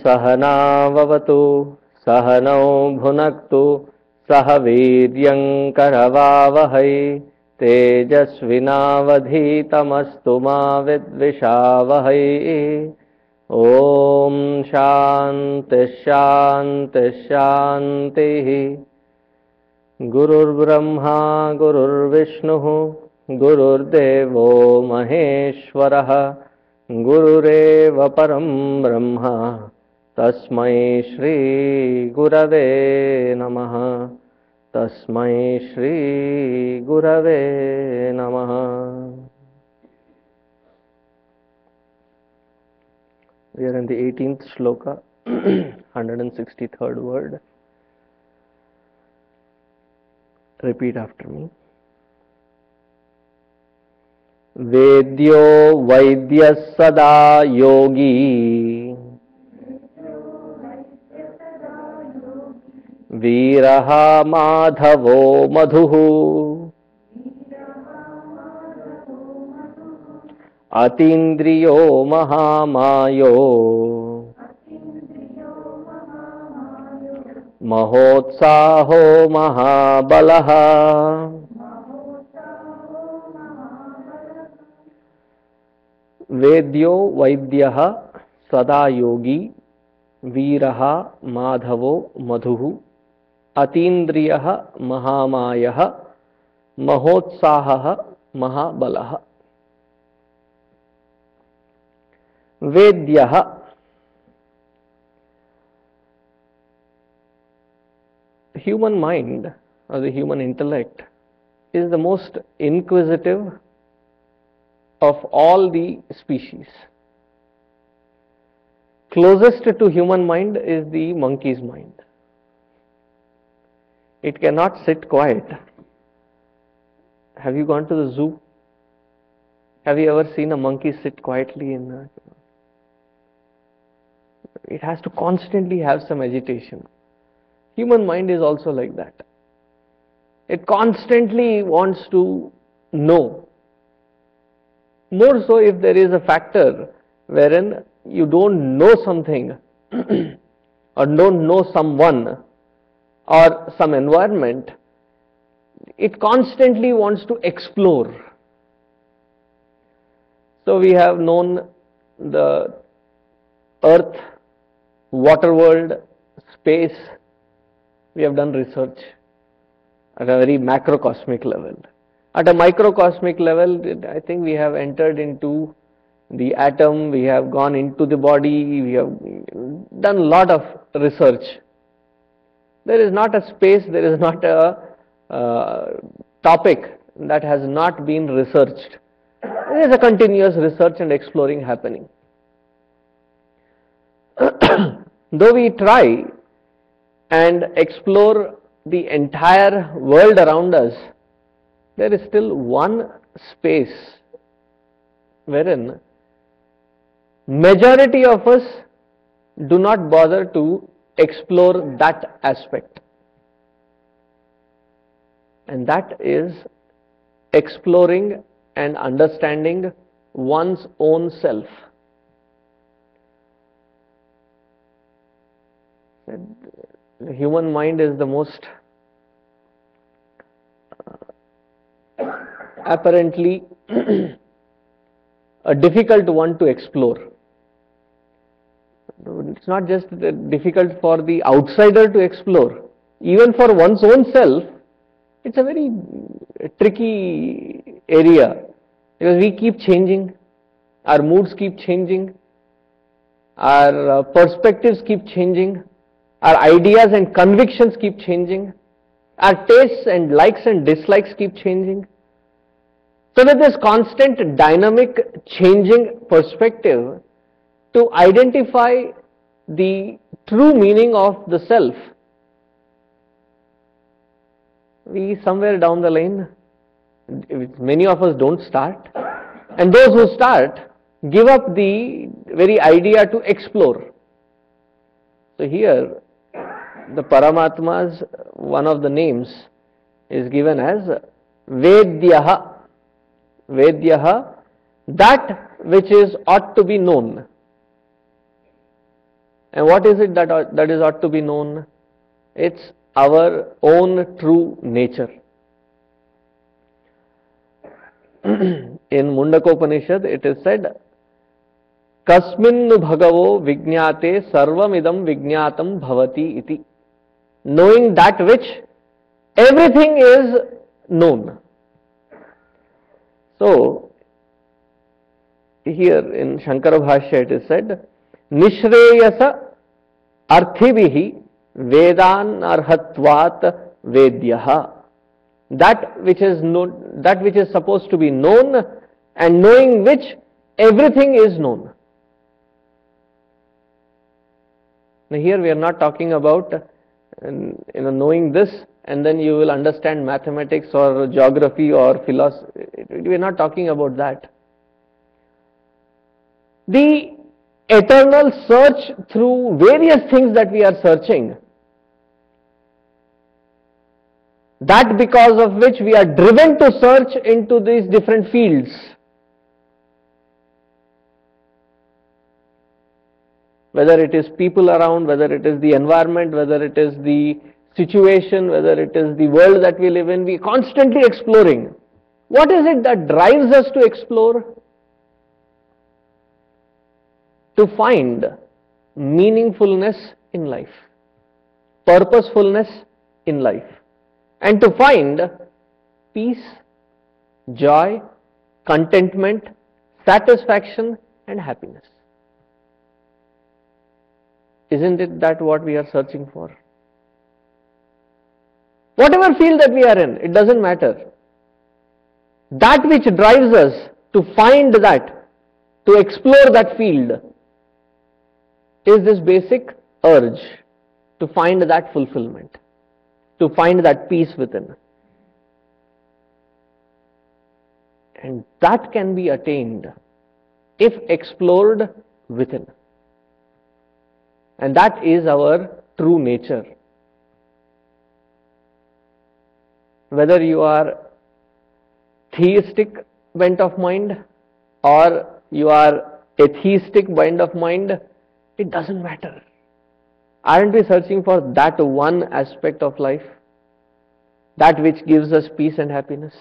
सहनाववतु सहनौ भुनक्तु सह वीर्यङ्करवावहै तेजस्विनावधीतमस्तु मा विद्विषावहै। ॐ शान्ति शान्ति शान्तिः। गुरुर्ब्रह्मा गुरुर्विष्णुः गुरुर्देवो महेश्वरः गुरुरेव परं ब्रह्म तस्मै श्री गुरवे नमः। तस्मै श्री गुरवे नमः। We are in the 18th shloka, 163rd word. Repeat after me. Vedyo Vaidyas Sada Yogi Viraha Madhavo Madhuhu Atindriyo Mahamayo Mahotsaho Mahabalaha. Vedyo Vaidyaha Sada Yogi Viraha Madhavo Madhuhu Atindriyaha Mahamayaha Mahotsahaha Mahabalaha. Vedyaha, human mind or the human intellect is the most inquisitive of all the species. Closest to human mind is the monkey's mind. It cannot sit quiet. Have you gone to the zoo? Have you ever seen a monkey sit quietly in a... It has to constantly have some agitation. Human mind is also like that. It constantly wants to know. More so if there is a factor wherein you don't know something or don't know someone or some environment, it constantly wants to explore. So we have known the earth, water world, space. We have done research at a very macrocosmic level. At a microcosmic level, I think we have entered into the atom, we have gone into the body, we have done a lot of research. There is not a space, there is not a topic that has not been researched. There is a continuous research and exploring happening. Though we try and explore the entire world around us, there is still one space wherein majority of us do not bother to explore that aspect, and that is exploring and understanding one's own self. The human mind is the most apparently a difficult one to explore. It's not just difficult for the outsider to explore. Even for one's own self, it's a very tricky area because we keep changing, our moods keep changing, our perspectives keep changing, our ideas and convictions keep changing, our tastes and likes and dislikes keep changing. So with this constant dynamic changing perspective, to identify the true meaning of the self, we somewhere down the line, many of us don't start, and those who start give up the very idea to explore. So here the Paramatma's one of the names is given as Vedyaha. Vedyaha, that which is ought to be known. And what is it that is ought to be known? It's our own true nature. In Mundakopanishad it is said, Kasminnu bhagavo vijñāte sarvamidam vijñātam bhavati iti. Knowing that which everything is known. So, here in Shankara Bhashya it is said, Nishreyasa arthibhihi vedan arhatvat vedyaha. That which is known, that which is supposed to be known, and knowing which everything is known. Now here we are not talking about knowing this and then you will understand mathematics or geography or philosophy. We are not talking about that. The eternal search through various things that we are searching, that because of which we are driven to search into these different fields. Whether it is people around, whether it is the environment, whether it is the situation, whether it is the world that we live in, we are constantly exploring. What is it that drives us to explore? To find meaningfulness in life, purposefulness in life, and to find peace, joy, contentment, satisfaction and happiness. Isn't it that what we are searching for? Whatever field that we are in, it doesn't matter. That which drives us to find that, to explore that field, is this basic urge to find that fulfillment, to find that peace within. And that can be attained if explored within. And that is our true nature. Whether you are theistic bent of mind or you are atheistic bent of mind, it doesn't matter. Aren't we searching for that one aspect of life? That which gives us peace and happiness?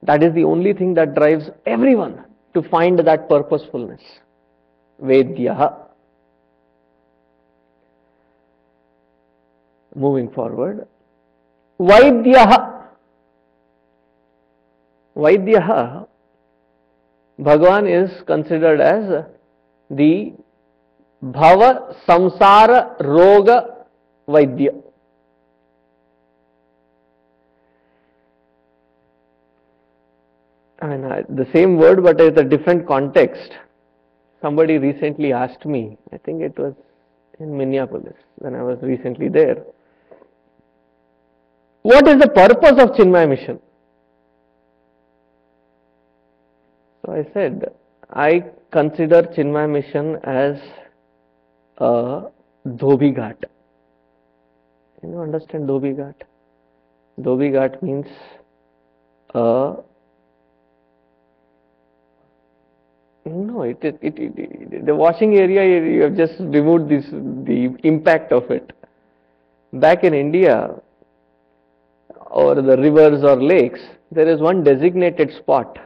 That is the only thing that drives everyone to find that purposefulness. Vedyaha. Moving forward. Vaidyaha. Vaidyaha, Bhagavan is considered as the Bhava Samsara Roga Vaidya. I mean, the same word but it's a different context. Somebody recently asked me, I think it was in Minneapolis when I was recently there, what is the purpose of Chinmaya Mission? So I said, I consider Chinmaya Mission as a Dhobi Ghat. You understand Dhobi Ghat? Dhobi Ghat means the washing area, you have just removed the impact of it. Back in India, or the rivers or lakes, there is one designated spot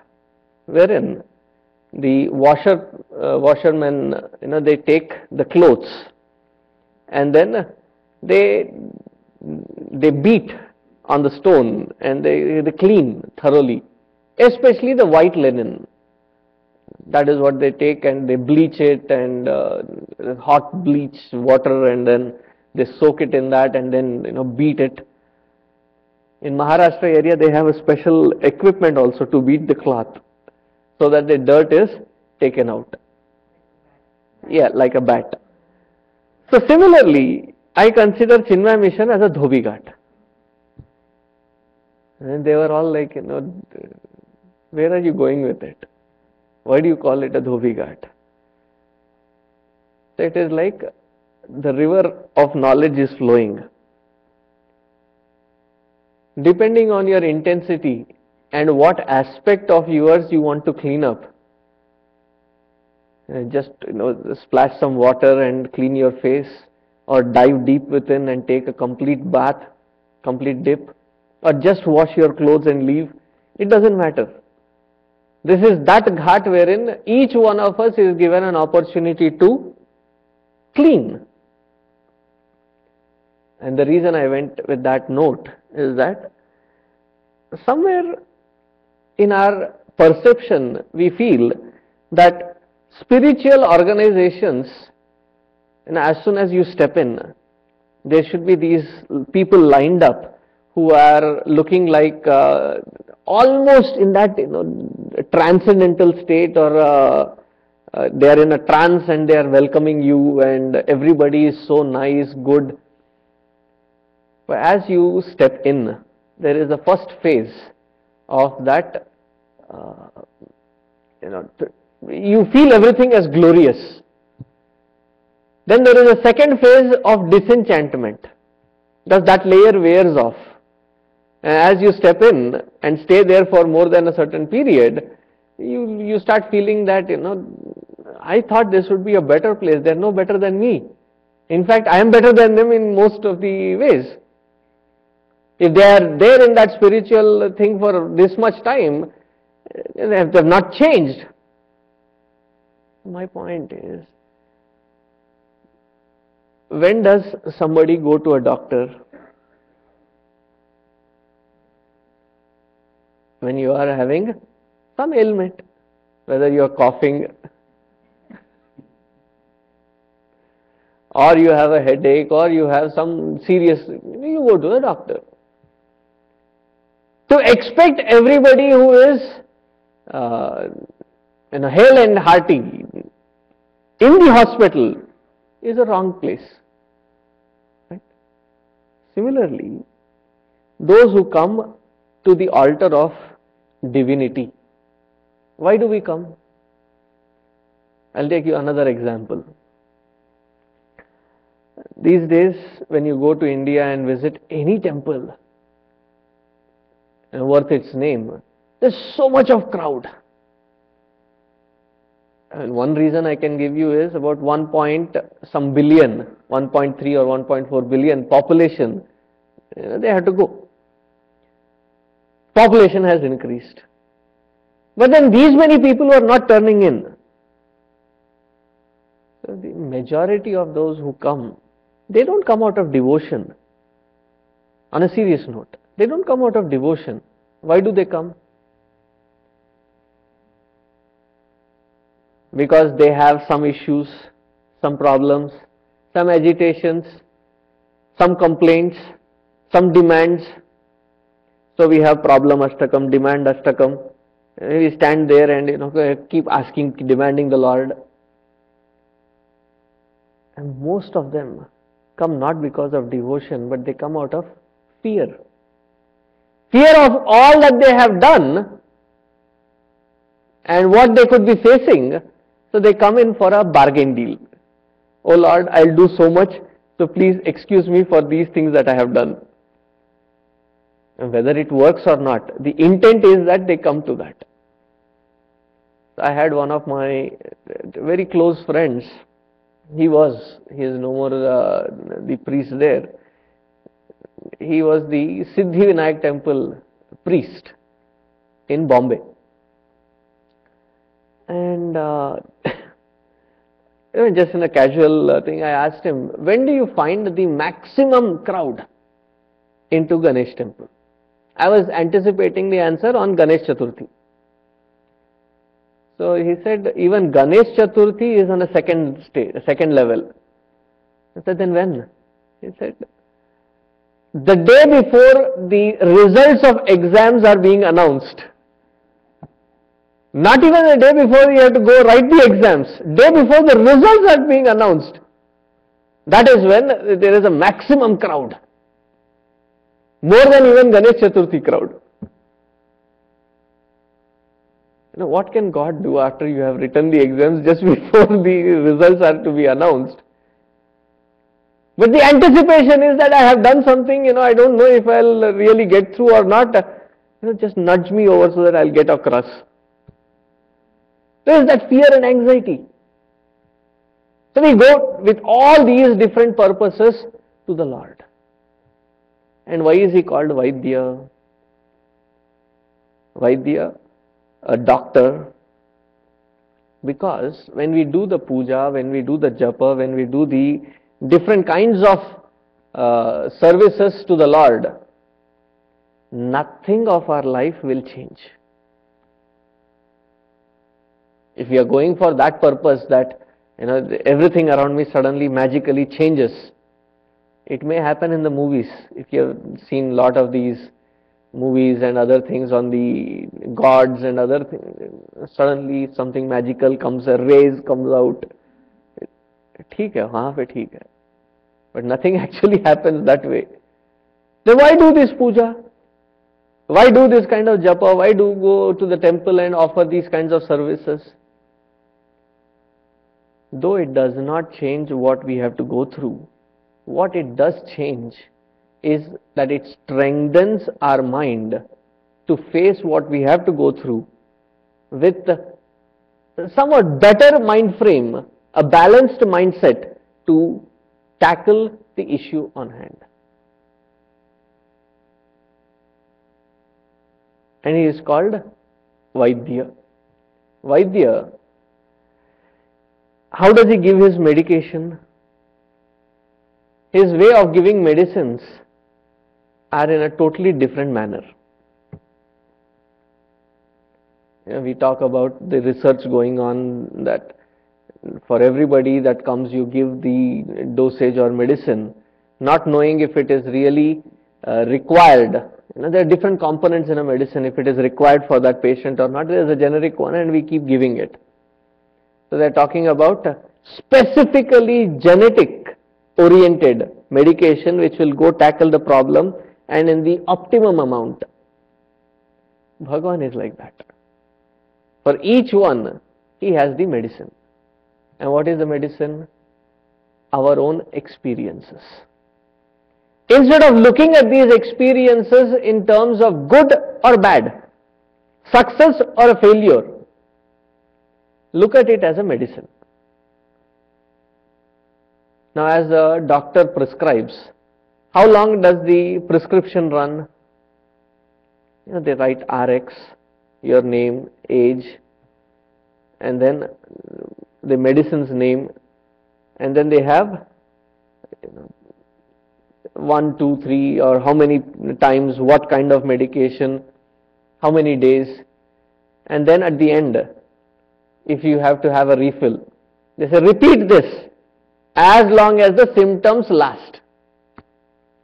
wherein the washermen, they take the clothes and then they beat on the stone and they clean thoroughly, especially the white linen. That is what they take and they bleach it, and hot bleach water, and then they soak it in that and then beat it. In Maharashtra area they have a special equipment also to beat the cloth so that the dirt is taken out. Yeah, like a bat. So similarly, I consider Chinmaya Mission as a Dhobi Ghat. And they were all like, where are you going with it? Why do you call it a Dhobi Ghat? So it is like the river of knowledge is flowing. Depending on your intensity and what aspect of yours you want to clean up, Just splash some water and clean your face, or dive deep within and take a complete bath, complete dip, or just wash your clothes and leave. It doesn't matter. This is that ghat wherein each one of us is given an opportunity to clean. And the reason I went with that note is that somewhere in our perception we feel that spiritual organizations, as soon as you step in, there should be these people lined up who are looking like almost in that transcendental state, or they are in a trance and they are welcoming you and everybody is so nice, good. But as you step in, there is a first phase of that, you feel everything as glorious. Then there is a second phase of disenchantment. Thus that layer wears off. And as you step in and stay there for more than a certain period, you start feeling that, I thought this would be a better place. They are no better than me. In fact, I am better than them in most of the ways. If they are there in that spiritual thing for this much time, they have not changed. My point is, when does somebody go to a doctor? When you are having some ailment, whether you are coughing, or you have a headache, or you have some serious, you go to the doctor. To expect everybody who is hale and hearty in the hospital is a wrong place. Right? Similarly, those who come to the altar of divinity, why do we come? I'll take you another example. These days, when you go to India and visit any temple worth its name, there's so much of crowd. And one reason I can give you is about 1 point some billion, 1.3 or 1.4 billion population, they have to go. Population has increased. But then these many people are not turning in. So the majority of those who come, they don't come out of devotion. On a serious note, they don't come out of devotion. Why do they come? Because they have some issues, some problems, some agitations, some complaints, some demands. So we have problem ashtakam, demand ashtakam. We stand there and keep asking, demanding the Lord. And most of them come not because of devotion, but they come out of fear. Fear of all that they have done and what they could be facing. So they come in for a bargain deal. Oh Lord, I'll do so much, so please excuse me for these things that I have done. And whether it works or not, the intent is that they come to that. So I had one of my very close friends. He is no more the priest there. He was the Siddhivinayak temple priest in Bombay. And just in a casual thing, I asked him, when do you find the maximum crowd into Ganesh temple? I was anticipating the answer on Ganesh Chaturthi. So he said, even Ganesh Chaturthi is on a second level. I said, then when? He said, the day before the results of exams are being announced. Not even the day before you have to go write the exams. Day before the results are being announced. That is when there is a maximum crowd. More than even Ganesh Chaturthi crowd. What can God do after you have written the exams just before the results are to be announced? But the anticipation is that I have done something, I don't know if I'll really get through or not. Just nudge me over so that I'll get across. There is that fear and anxiety. So we go with all these different purposes to the Lord. And why is he called Vaidya? Vaidya, a doctor, because when we do the puja, when we do the japa, when we do the different kinds of services to the Lord, nothing of our life will change. If we are going for that purpose that everything around me suddenly magically changes, it may happen in the movies. If you have seen a lot of these movies and other things on the gods and other things, suddenly something magical comes, a rays comes out. ठीक है, वहाँ पे ठीक है. But nothing actually happens that way. Then why do this puja? Why do this kind of japa? Why do go to the temple and offer these kinds of services? Though it does not change what we have to go through, what it does change is that it strengthens our mind to face what we have to go through with somewhat better mind frame, a balanced mindset to tackle the issue on hand. And he is called Vaidya. Vaidya, how does he give his medication? His way of giving medicines are in a totally different manner. We talk about the research going on that for everybody that comes you give the dosage or medicine, not knowing if it is really required. There are different components in a medicine, if it is required for that patient or not. There is a generic one and we keep giving it. So they are talking about specifically genetic oriented medication which will go tackle the problem and in the optimum amount. Bhagavan is like that. For each one, he has the medicine. And what is the medicine? Our own experiences. Instead of looking at these experiences in terms of good or bad, success or a failure, look at it as a medicine. Now, as a doctor prescribes, how long does the prescription run? They write RX, your name, age, and then the medicine's name, and then they have 1, 2, 3 or how many times, what kind of medication, how many days, and then at the end, if you have to have a refill, they say repeat this as long as the symptoms last.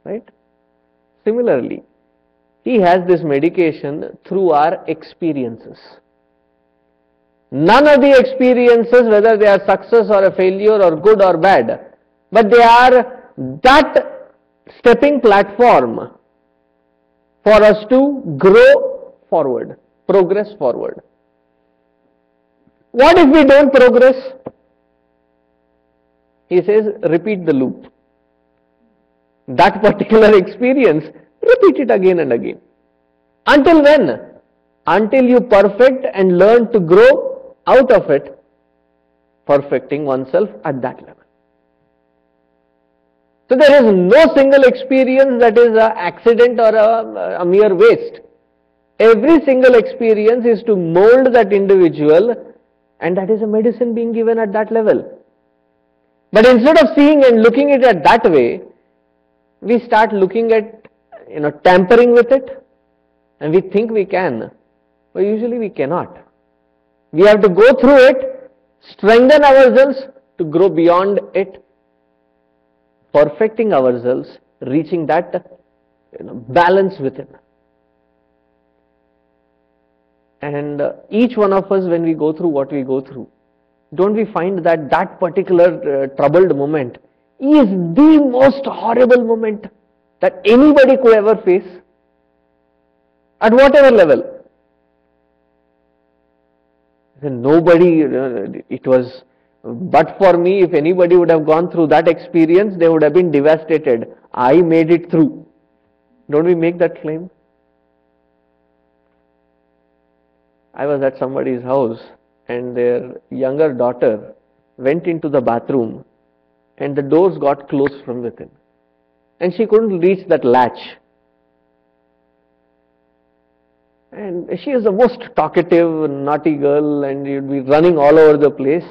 Right? Similarly, he has this medication through our experiences. None of the experiences, whether they are success or a failure or good or bad, but they are that stepping platform for us to grow forward, progress forward. What if we don't progress? He says, repeat the loop. That particular experience, repeat it again and again. Until when? Until you perfect and learn to grow out of it, perfecting oneself at that level. So there is no single experience that is an accident or a mere waste. Every single experience is to mold that individual, and that is a medicine being given at that level. But instead of seeing and looking at it that way, we start looking at, tampering with it, and we think we can, but usually we cannot. We have to go through it, strengthen ourselves to grow beyond it, perfecting ourselves, reaching that balance within. And each one of us, when we go through what we go through, don't we find that that particular troubled moment is the most horrible moment that anybody could ever face at whatever level? Nobody, it was, but for me, if anybody would have gone through that experience, they would have been devastated. I made it through. Don't we make that claim? I was at somebody's house and their younger daughter went into the bathroom and the doors got closed from within. And she couldn't reach that latch. And she is the most talkative, naughty girl, and you'd be running all over the place.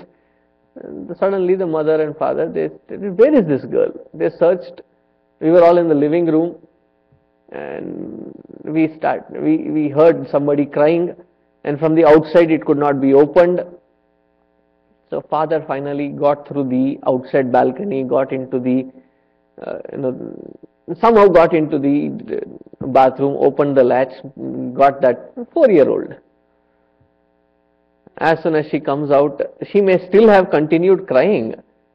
And suddenly the mother and father, they said, where is this girl? They searched. We were all in the living room, and we heard somebody crying, and from the outside it could not be opened. So father finally got through the outside balcony, got into the, somehow got into the bathroom, opened the latch, got that 4-year-old. As soon as she comes out, she may still have continued crying,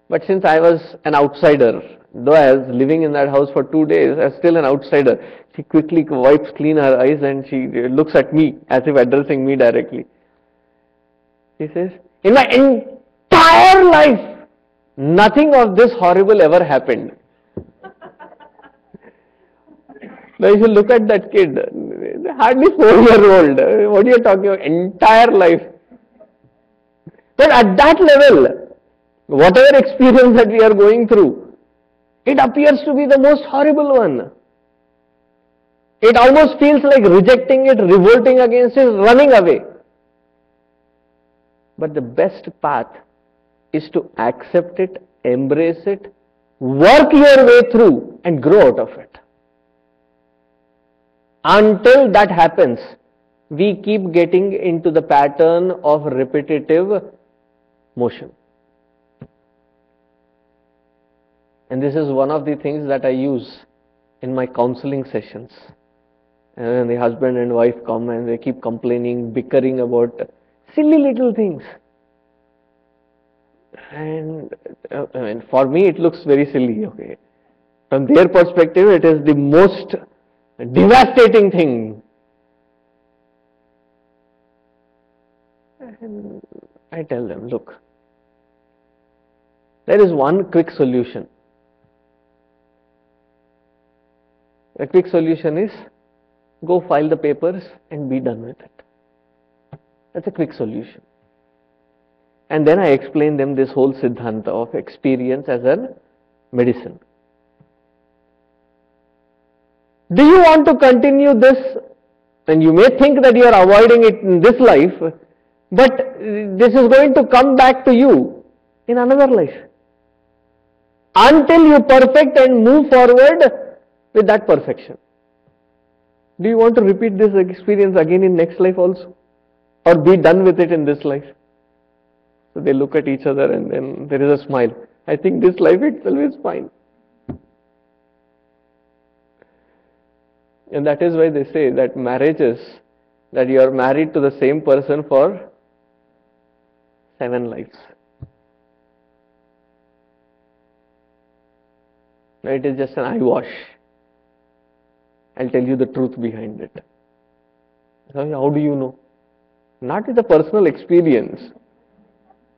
but since I was an outsider, though I was living in that house for 2 days, I was still an outsider. She quickly wipes clean her eyes and she looks at me as if addressing me directly. She says, in my entire life, nothing of this horrible ever happened. Now if you look at that kid, hardly 4-year-old, what are you talking about? Entire life. But at that level, whatever experience that we are going through, it appears to be the most horrible one. It almost feels like rejecting it, revolting against it, running away. But the best path is to accept it, embrace it, work your way through and grow out of it. Until that happens, we keep getting into the pattern of repetitive motion. And this is one of the things that I use in my counseling sessions. And the husband and wife come and they keep complaining, bickering about silly little things. And for me it looks very silly, okay. From their perspective it is the most devastating thing. And I tell them, look, there is one quick solution. The quick solution is go file the papers and be done with it. That's a quick solution. And then I explain them this whole siddhanta of experience as a medicine. Do you want to continue this? And you may think that you are avoiding it in this life, but this is going to come back to you in another life. Until you perfect and move forward with that perfection. Do you want to repeat this experience again in next life also? Or be done with it in this life? So they look at each other and then there is a smile. I think this life itself is fine. And that is why they say that marriages, that you are married to the same person for 7 lives. Now it is just an eyewash. I'll tell you the truth behind it. So how do you know? Not with a personal experience,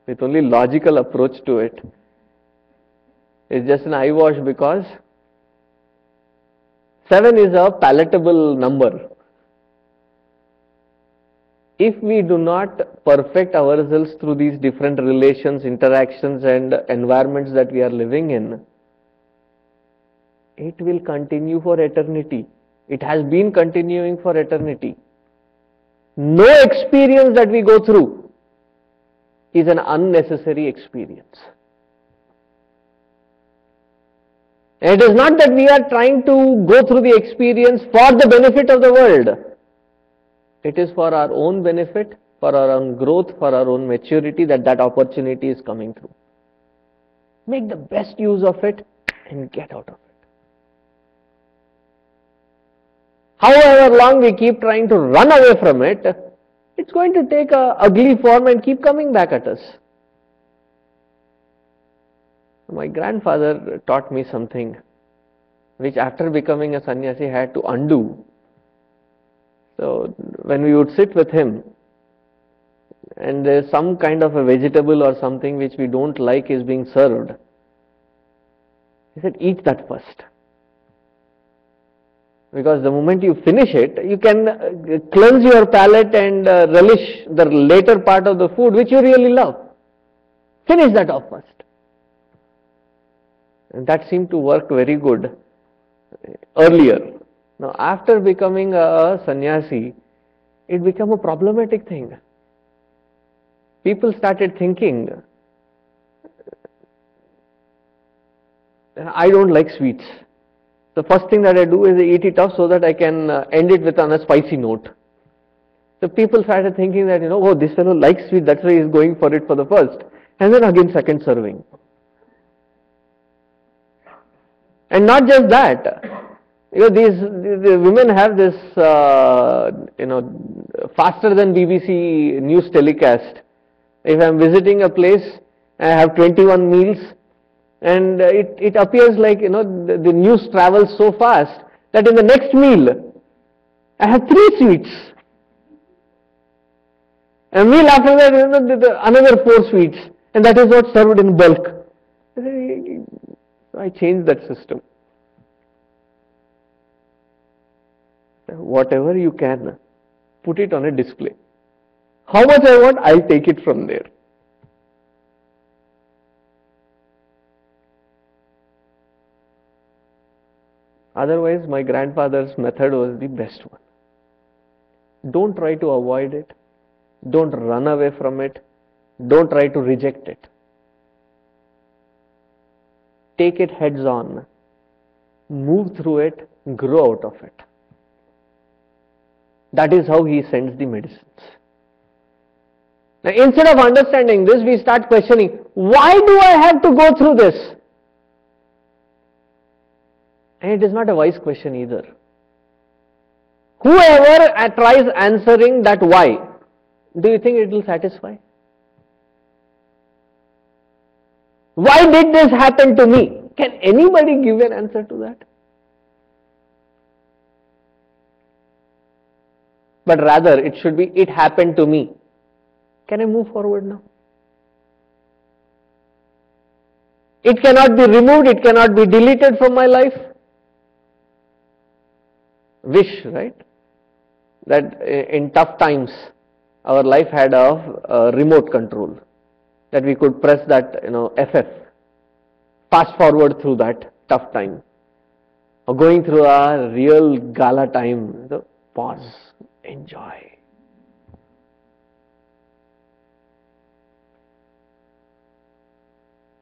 with only logical approach to it. It's just an eyewash because 7 is a palatable number. If we do not perfect ourselves through these different relations, interactions and environments that we are living in, it will continue for eternity. It has been continuing for eternity. No experience that we go through is an unnecessary experience. And it is not that we are trying to go through the experience for the benefit of the world. It is for our own benefit, for our own growth, for our own maturity that opportunity is coming through. Make the best use of it and get out of it. However long we keep trying to run away from it, it's going to take a ugly form and keep coming back at us. My grandfather taught me something which after becoming a sannyasi I had to undo. So when we would sit with him and there is some kind of a vegetable or something which we don't like is being served, he said, eat that first. Because the moment you finish it, you can cleanse your palate and relish the later part of the food which you really love. Finish that off first. And that seemed to work very good earlier. Now, after becoming a sannyasi, it became a problematic thing. People started thinking, I don't like sweets. The first thing that I do is I eat it up so that I can end it with on a spicy note. So people started thinking that, oh, this fellow likes sweet, that's why he's going for it for the first. And then again second serving. And not just that, the women have this, faster than BBC news telecast. If I'm visiting a place, I have 21 meals, and it appears like, the news travels so fast that in the next meal, I have 3 sweets. A meal after that, another 4 sweets, and that is what served in bulk. I changed that system. Whatever you can, put it on a display. How much I want, I'll take it from there. Otherwise, my grandfather's method was the best one. Don't try to avoid it. Don't run away from it. Don't try to reject it. Take it heads on. Move through it. Grow out of it. That is how he sends the medicines. Now, instead of understanding this, we start questioning, why do I have to go through this? And it is not a wise question either. Whoever tries answering that why, do you think it will satisfy? Why did this happen to me? Can anybody give an answer to that? But rather, it should be, it happened to me. Can I move forward now? It cannot be removed, it cannot be deleted from my life. Wish, right? That in tough times, our life had a remote control. That we could press that, FF. Fast forward through that tough time. Or going through a real gala time, pause, enjoy.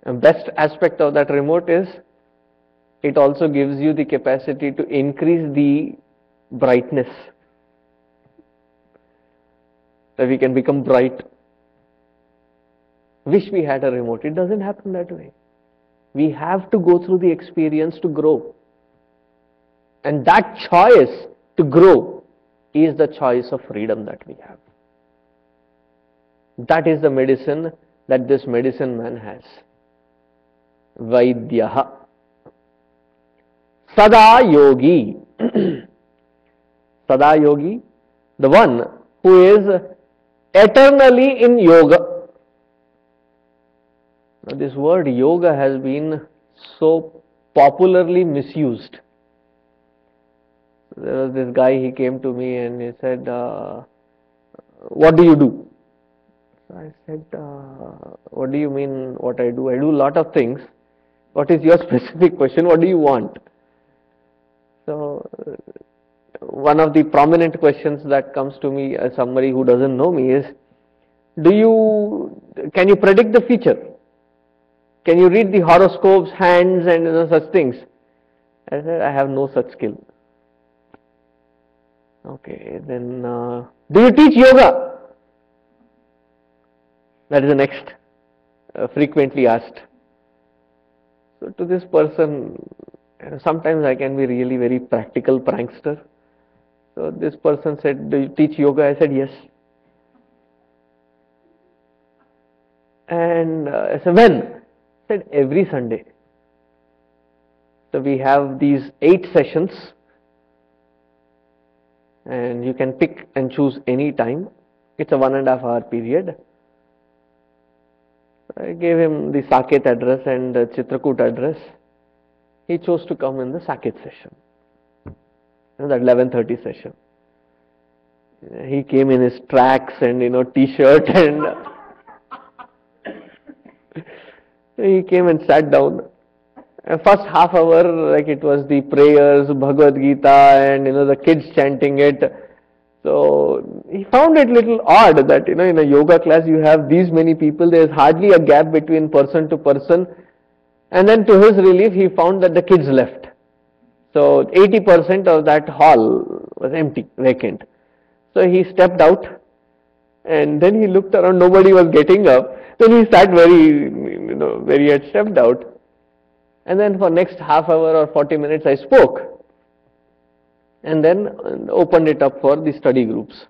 The best aspect of that remote is it also gives you the capacity to increase the brightness. That we can become bright. Wish we had a remote. It doesn't happen that way. We have to go through the experience to grow. And that choice to grow is the choice of freedom that we have. That is the medicine that this medicine man has. Vaidyaha. Sada Yogi. Sada Yogi, the one who is eternally in yoga. Now, this word yoga has been so popularly misused. There was this guy, he came to me and he said, what do you do? So I said, what do you mean what I do? I do a lot of things. What is your specific question? What do you want? So, one of the prominent questions that comes to me as somebody who doesn't know me is, can you predict the future? Can you read the horoscopes, hands and such things? I said, I have no such skill. Okay, then do you teach yoga? That is the next frequently asked. So to this person, sometimes I can be really very practical prankster. So this person said, do you teach yoga? I said, yes. And I said, when? I said, every Sunday. So we have these 8 sessions and you can pick and choose any time. It's a 1.5 hour period. I gave him the Saket address and the Chitrakoot address. He chose to come in the Saket session, that 11:30 session. He came in his tracks and t-shirt and He came and sat down. First half hour, like it was the prayers, Bhagavad Gita, and the kids chanting it. So he found it little odd that in a yoga class you have these many people. There is hardly a gap between person to person. And then to his relief, he found that the kids left. So 80% of that hall was empty, vacant. So he stepped out, and then he looked around. Nobody was getting up. Then he sat where he had stepped out. And then for next half hour or 40 minutes I spoke, and then opened it up for the study groups.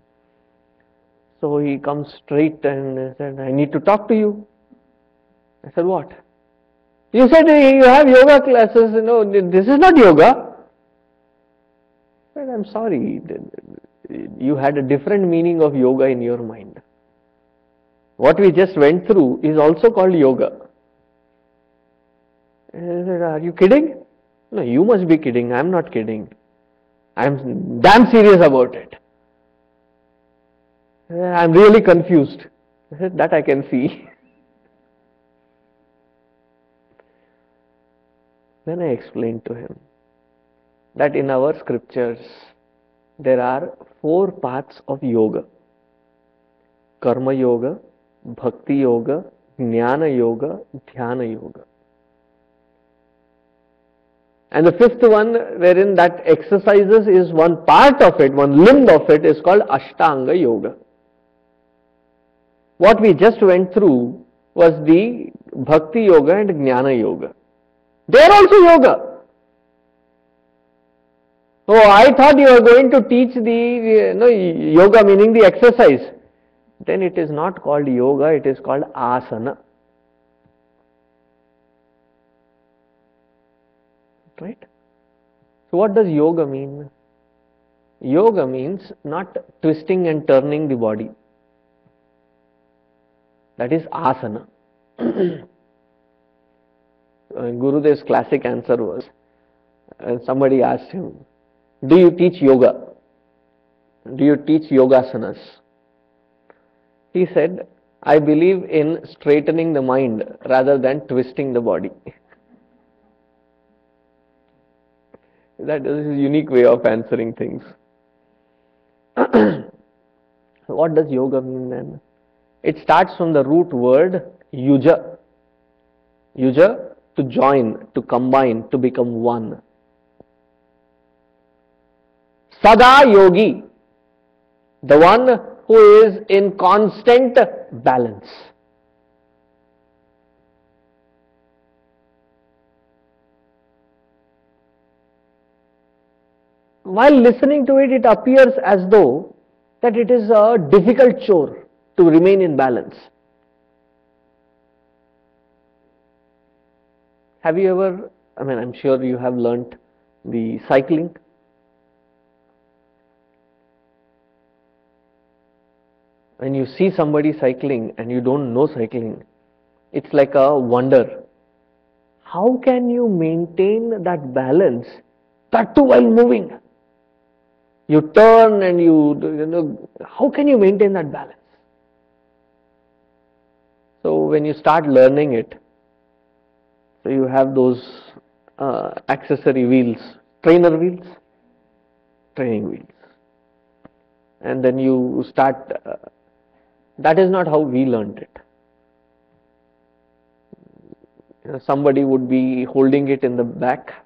So he comes straight and said, I need to talk to you. I said, what? You said you have yoga classes, this is not yoga. I said, I'm sorry, you had a different meaning of yoga in your mind. What we just went through is also called yoga. I said, are you kidding? No, you must be kidding. I'm not kidding. I'm damn serious about it. I'm really confused. I said, that I can see. Then I explained to him that in our scriptures there are 4 paths of yoga: Karma Yoga, Bhakti Yoga, Jnana Yoga, Dhyana Yoga. And the 5th one, wherein that exercises is one part of it, one limb of it, is called Ashtanga Yoga. What we just went through was the Bhakti Yoga and Jnana Yoga. They are also yoga. Oh, I thought you were going to teach the yoga meaning the exercise. Then it is not called yoga, it is called asana. Right? So what does yoga mean? Yoga means not twisting and turning the body. That is asana. Gurudev's classic answer was, somebody asked him, do you teach yoga? Do you teach yogasanas? He said, I believe in straightening the mind rather than twisting the body. That is a unique way of answering things. What does yoga mean then? It starts from the root word yuja. Yuja, to join, to combine, to become one. Sada yogi, the one who is in constant balance. While listening to it, it appears as though that it is a difficult chore to remain in balance. Have you ever, I'm sure you have learnt the cycling. When you see somebody cycling and you don't know cycling, it's like a wonder. How can you maintain that balance, that too while moving? You turn and how can you maintain that balance? So when you start learning it, so you have those accessory wheels, trainer wheels, training wheels. And then you start, that is not how we learned it. Somebody would be holding it in the back.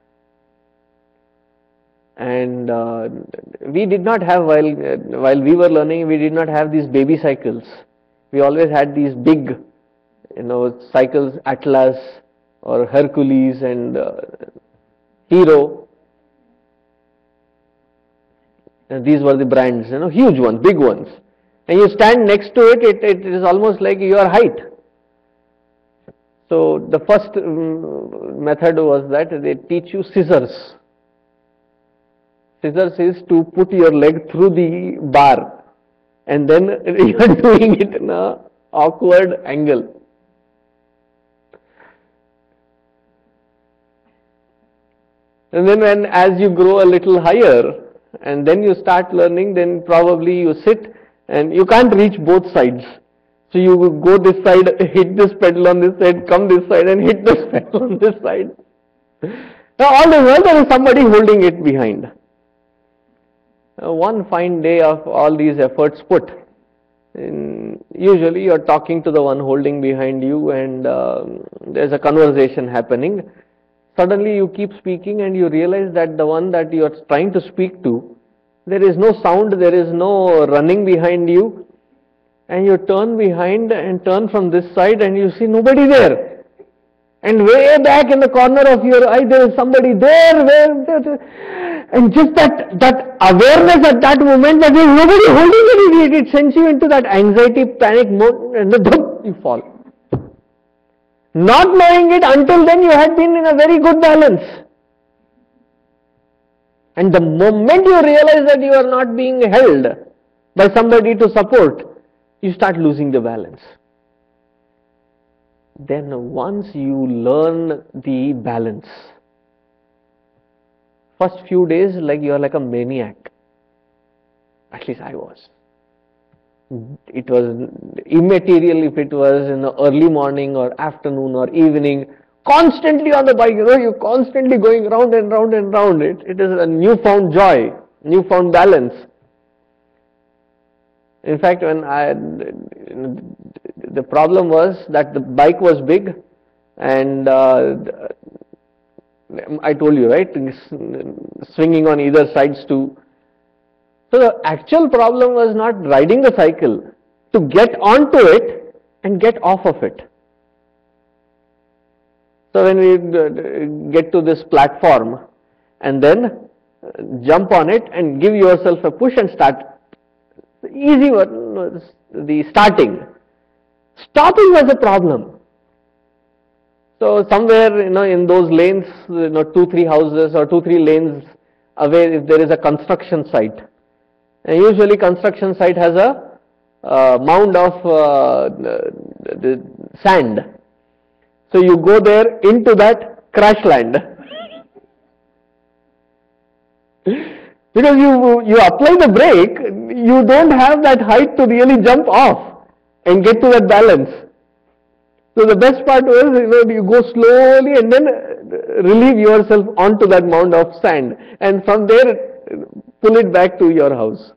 And we did not have, while we were learning, we did not have these baby cycles. We always had these big, cycles, Atlas or Hercules and Hero. And these were the brands, huge ones, big ones. And you stand next to it, it is almost like your height. So the first method was that they teach you scissors. Scissors is to put your leg through the bar and then you are doing it in an awkward angle. And then as you grow a little higher and then you start learning, then probably you sit and you can't reach both sides. So you will go this side, hit this pedal on this side, come this side and hit this pedal on this side. Now all the while there is somebody holding it behind. One fine day of all these efforts put, usually you are talking to the one holding behind you and there is a conversation happening. Suddenly you keep speaking and you realize that the one that you are trying to speak to, there is no sound, there is no running behind you, and you turn behind and turn from this side and you see nobody there. And way back in the corner of your eye there is somebody there, and just that awareness at that moment that there is nobody holding it sends you into that anxiety, panic mode, and you fall. Not knowing it, until then you had been in a very good balance. And the moment you realize that you are not being held by somebody to support, you start losing the balance. Then once you learn the balance, first few days like you are like a maniac. At least I was. It was immaterial if it was in the early morning or afternoon or evening, constantly on the bike, you're constantly going round and round and round. It is a newfound joy, newfound balance. In fact, the problem was that the bike was big and I told you, right, swinging on either sides too. So the actual problem was not riding the cycle, to get onto it and get off of it. So when we get to this platform and then jump on it and give yourself a push and start. Easy one, the starting. Stopping was a problem. So somewhere, in those lanes, 2-3 houses or 2-3 lanes away, if there is a construction site, and usually construction site has a mound of the sand. So you go there into that crash land. Because you apply the brake, you don't have that height to really jump off and get to that balance. So the best part was, you go slowly and then relieve yourself onto that mound of sand, and from there pull it back to your house.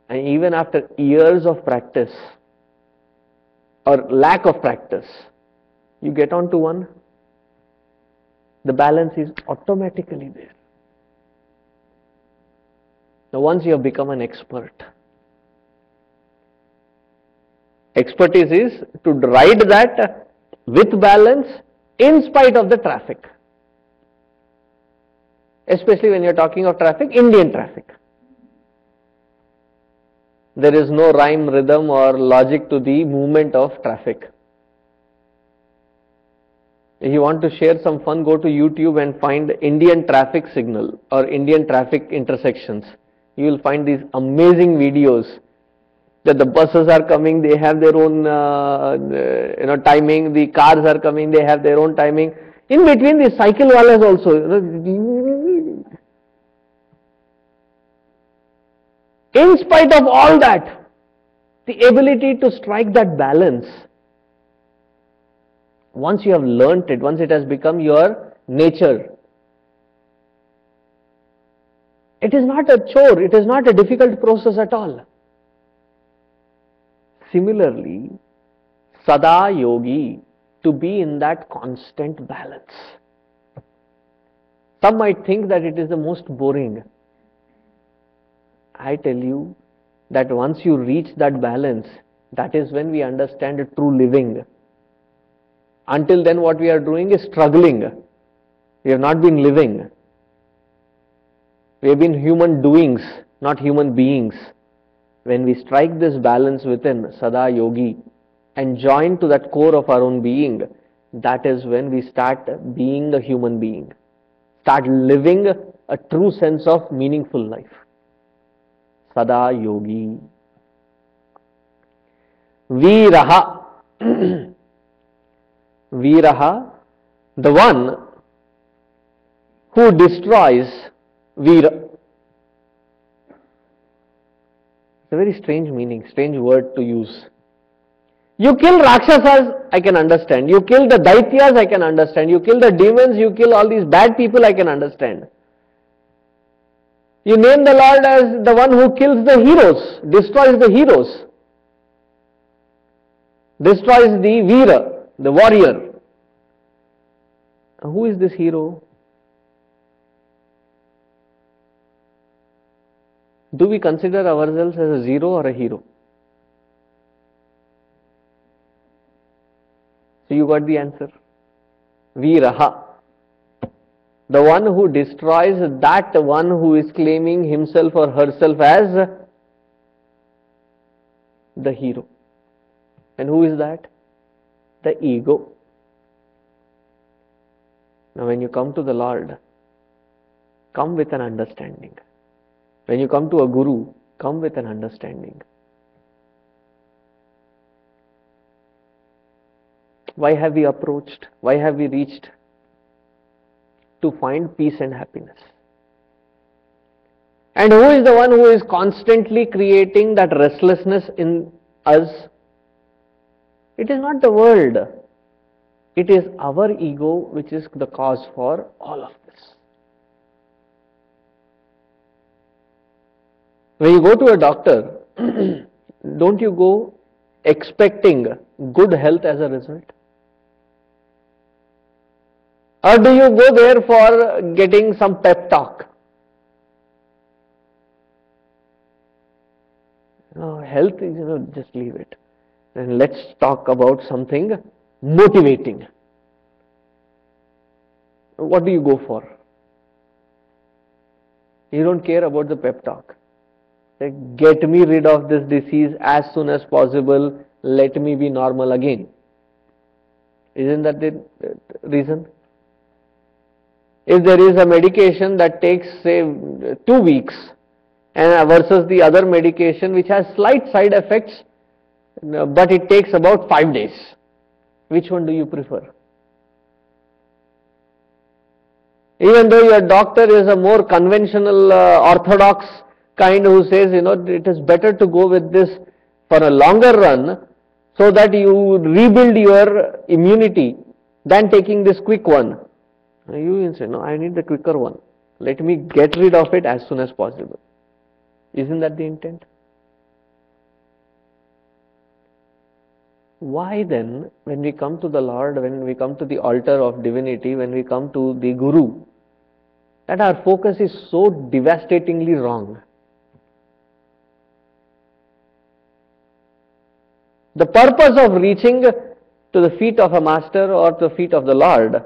And even after years of practice or lack of practice, you get onto one, the balance is automatically there. Now once you have become an expert, expertise is to ride that with balance in spite of the traffic. Especially when you are talking of traffic, Indian traffic. There is no rhyme, rhythm or logic to the movement of traffic. If you want to share some fun, go to YouTube and find Indian traffic signal or Indian traffic intersections. You will find these amazing videos that the buses are coming, they have their own timing, the cars are coming, they have their own timing. In between, the cycle wallahs also. In spite of all that, the ability to strike that balance, once you have learnt it, once it has become your nature, it is not a chore, it is not a difficult process at all. Similarly, Sada Yogi, to be in that constant balance. Some might think that it is the most boring. I tell you that once you reach that balance, that is when we understand true living. Until then, what we are doing is struggling. We have not been living. We have been human doings, not human beings. When we strike this balance within Sada Yogi and join to that core of our own being, that is when we start being a human being. Start living a true sense of meaningful life. Sada Yogi. Viraha. Viraha, the one who destroys Vira. It's a very strange meaning, strange word to use. You kill Rakshasas, I can understand. You kill the Daityas, I can understand. You kill the demons, you kill all these bad people, I can understand. You name the Lord as the one who kills the heroes, destroys the heroes, destroys the Veera, the warrior. Who is this hero? Do we consider ourselves as a zero or a hero? So you got the answer. Veeraha. The one who destroys that one who is claiming himself or herself as the hero. And who is that? The ego. Now when you come to the Lord, come with an understanding. When you come to a guru, come with an understanding. Why have we approached? Why have we reached? To find peace and happiness. And who is the one who is constantly creating that restlessness in us? It is not the world. It is our ego which is the cause for all of this. When you go to a doctor, don't you go expecting good health as a result? Or do you go there for getting some pep talk? Health is, just leave it. And let's talk about something motivating. What do you go for? You don't care about the pep talk. Get me rid of this disease as soon as possible. Let me be normal again. Isn't that the reason? If there is a medication that takes, say, 2 weeks and versus the other medication which has slight side effects, but it takes about 5 days, which one do you prefer? Even though your doctor is a more conventional, orthodox kind who says, it is better to go with this for a longer run so that you rebuild your immunity than taking this quick one. You will say, no, I need the quicker one. Let me get rid of it as soon as possible. Isn't that the intent? Why then, when we come to the Lord, when we come to the altar of divinity, when we come to the Guru, that our focus is so devastatingly wrong? The purpose of reaching to the feet of a master or to the feet of the Lord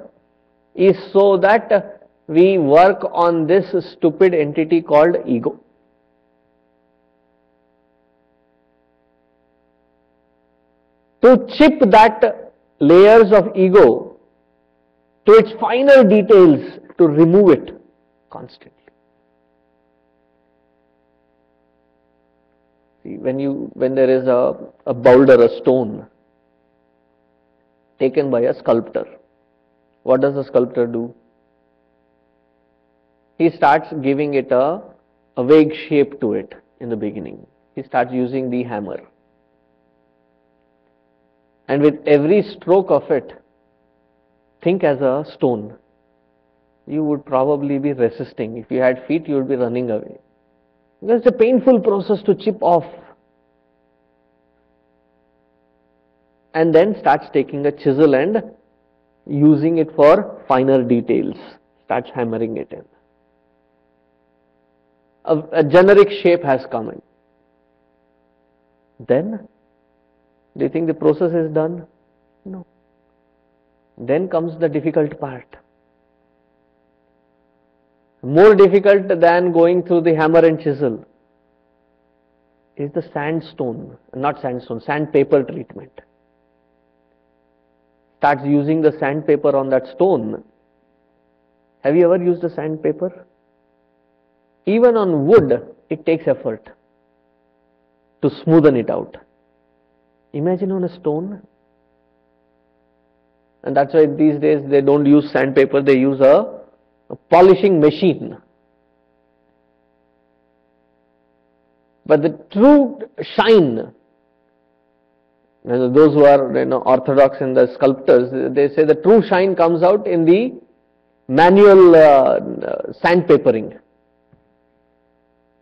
is so that we work on this stupid entity called ego. To chip that layers of ego to its finer details, to remove it constantly. See, when there is a boulder, a stone taken by a sculptor, what does the sculptor do? He starts giving it a vague shape to it in the beginning. He starts using the hammer. And with every stroke of it, think as a stone. You would probably be resisting. If you had feet, you would be running away. Because it's a painful process to chip off. And then starts taking a chisel and using it for finer details. Starts hammering it in. A generic shape has come in. Then, do you think the process is done? No. Then comes the difficult part. More difficult than going through the hammer and chisel is the sandpaper treatment. Starts using the sandpaper on that stone. Have you ever used a sandpaper? Even on wood, it takes effort to smoothen it out. Imagine on a stone. And that's why these days they don't use sandpaper, they use a polishing machine. But the true shine, those who are orthodox in the sculptors, they say the true shine comes out in the manual sandpapering.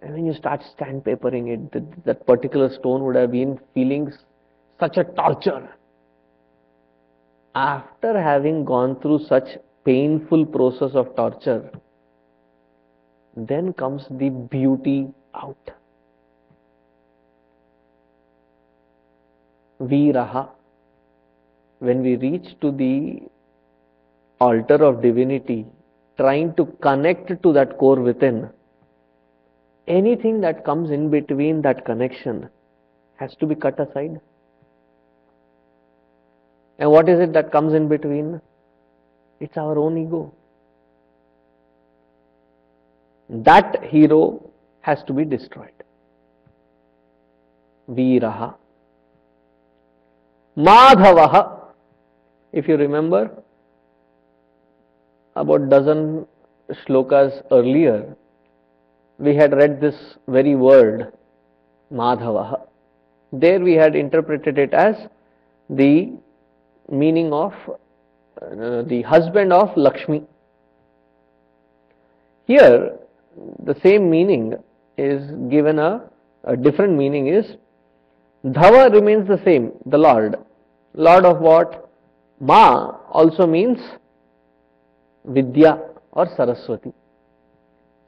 And when you start sandpapering it, that particular stone would have been feeling such a torture. After having gone through such painful process of torture, then comes the beauty out. Viraha. When we reach to the altar of divinity, trying to connect to that core within, anything that comes in between that connection has to be cut aside. And what is it that comes in between? It's our own ego. That hero has to be destroyed. Viraha. Madhavaha. If you remember, about dozen shlokas earlier, we had read this very word, Madhavaha. There we had interpreted it as the meaning of the husband of Lakshmi. Here, the same meaning is given a different meaning is Dhava remains the same, the Lord. Lord of what? Ma also means Vidya or Saraswati.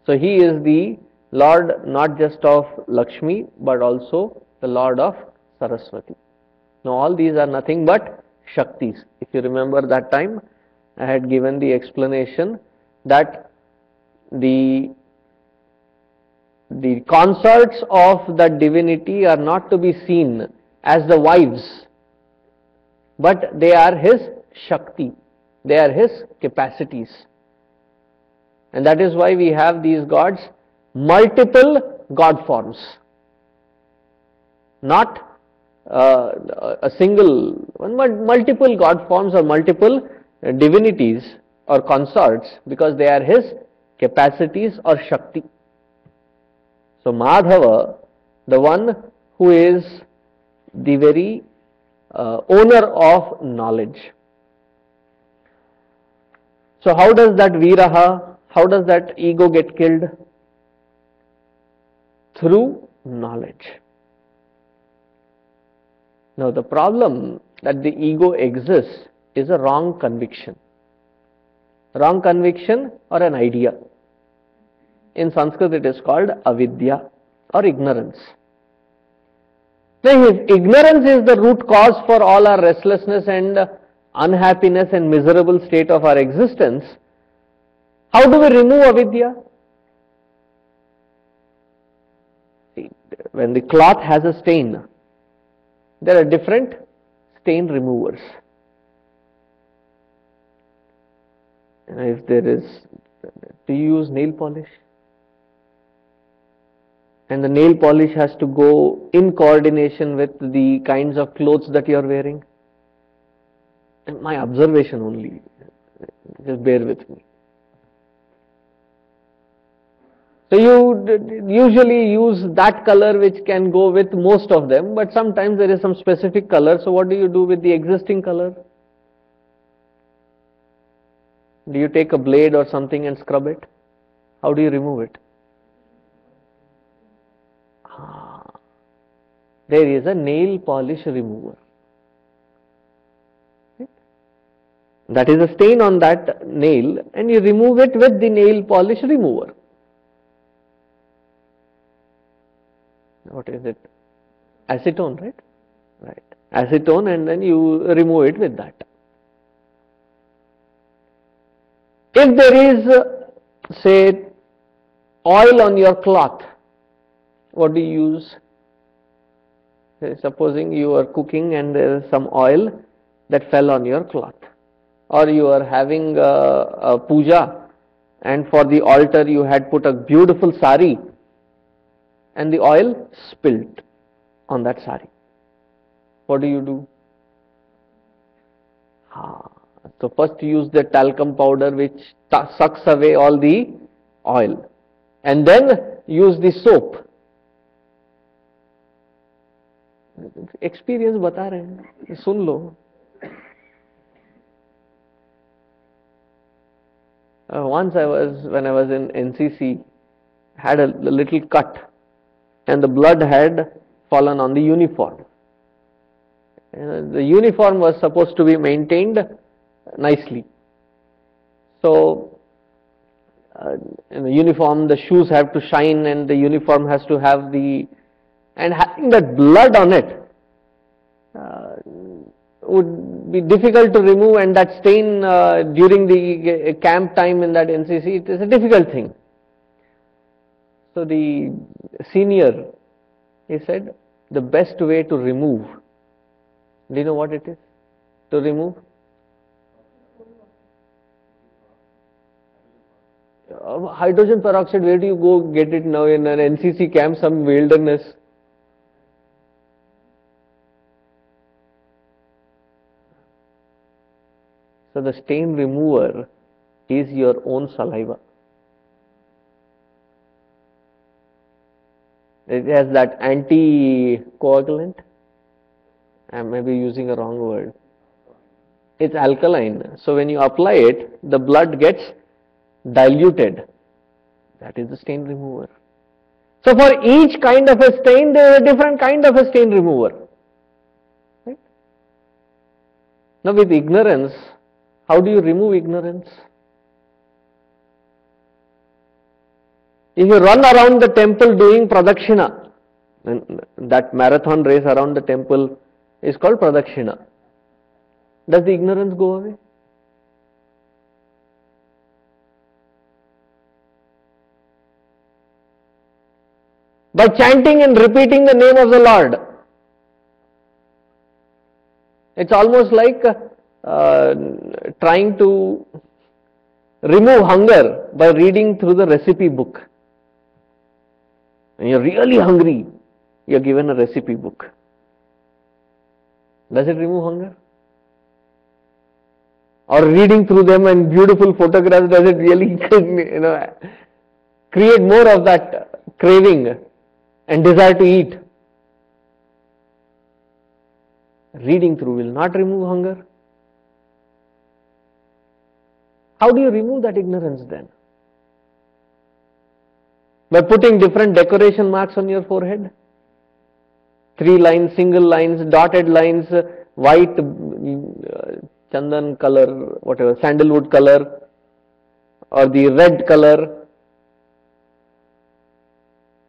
So he is the Lord not just of Lakshmi but also the Lord of Saraswati. Now all these are nothing but Shaktis. If you remember that time, I had given the explanation that the consorts of the divinity are not to be seen as the wives, but they are his Shakti, they are his capacities. And that is why we have these gods, multiple god forms, not a single one, but multiple god forms or multiple divinities or consorts, because they are his capacities or Shakti. So Madhava, the one who is the very owner of knowledge. So how does that Viraha, how does that ego get killed? Through knowledge. Now the problem that the ego exists is a wrong conviction. Wrong conviction or an idea. In Sanskrit it is called avidya or ignorance. Now if ignorance is the root cause for all our restlessness and unhappiness and miserable state of our existence, how do we remove avidya? See, when the cloth has a stain, there are different stain removers. And if there is, do you use nail polish? And the nail polish has to go in coordination with the kinds of clothes that you are wearing. And my observation only, just bear with me. So you usually use that color which can go with most of them, but sometimes there is some specific color. So what do you do with the existing color? Do you take a blade or something and scrub it? How do you remove it? There is a nail polish remover. That is a stain on that nail, and you remove it with the nail polish remover. What is it? Acetone, right? Right. Acetone, and then you remove it with that. If there is, say, oil on your cloth, what do you use? Supposing you are cooking and there is some oil that fell on your cloth, or you are having a puja and for the altar you had put a beautiful sari and the oil spilled on that sari. What do you do? So first you use the talcum powder which sucks away all the oil, and then use the soap experience बता रहे हैं, सुन लो. Once when I was in NCC, had a little cut, and the blood had fallen on the uniform. The uniform was supposed to be maintained nicely. So, in the uniform, the shoes have to shine, and the uniform has to have and having that blood on it would be difficult to remove, and that stain during the camp time in that NCC, it is a difficult thing. So the senior, he said, the best way to remove, do you know what it is to remove? Hydrogen peroxide, where do you go get it now in an NCC camp, some wilderness? So the stain remover is your own saliva. It has that anticoagulant. I may be using a wrong word. It's alkaline. So when you apply it, the blood gets diluted. That is the stain remover. So for each kind of a stain, there is a different kind of a stain remover. Right? Now with ignorance, how do you remove ignorance? If you run around the temple doing pradakshina, and that marathon race around the temple is called pradakshina, does the ignorance go away? By chanting and repeating the name of the Lord, it's almost like trying to remove hunger by reading through the recipe book. When you're really hungry, you're given a recipe book. Does it remove hunger? Or reading through them and beautiful photographs, does it really create more of that craving and desire to eat? Reading through will not remove hunger. How do you remove that ignorance then? By putting different decoration marks on your forehead? 3 lines, single lines, dotted lines, white, chandan color, whatever, sandalwood color, or the red color,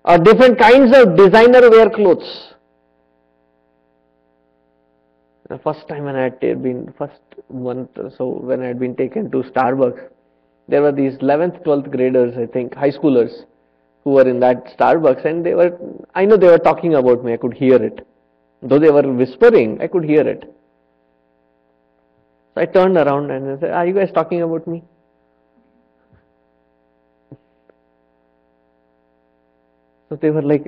or different kinds of designer wear clothes. The first time when I had been, first month or so, when I had been taken to Starbucks, there were these 11th, 12th graders, I think, high schoolers, who were in that Starbucks, and I know they were talking about me, I could hear it. Though they were whispering, I could hear it. So I turned around and I said, are you guys talking about me? So they were like,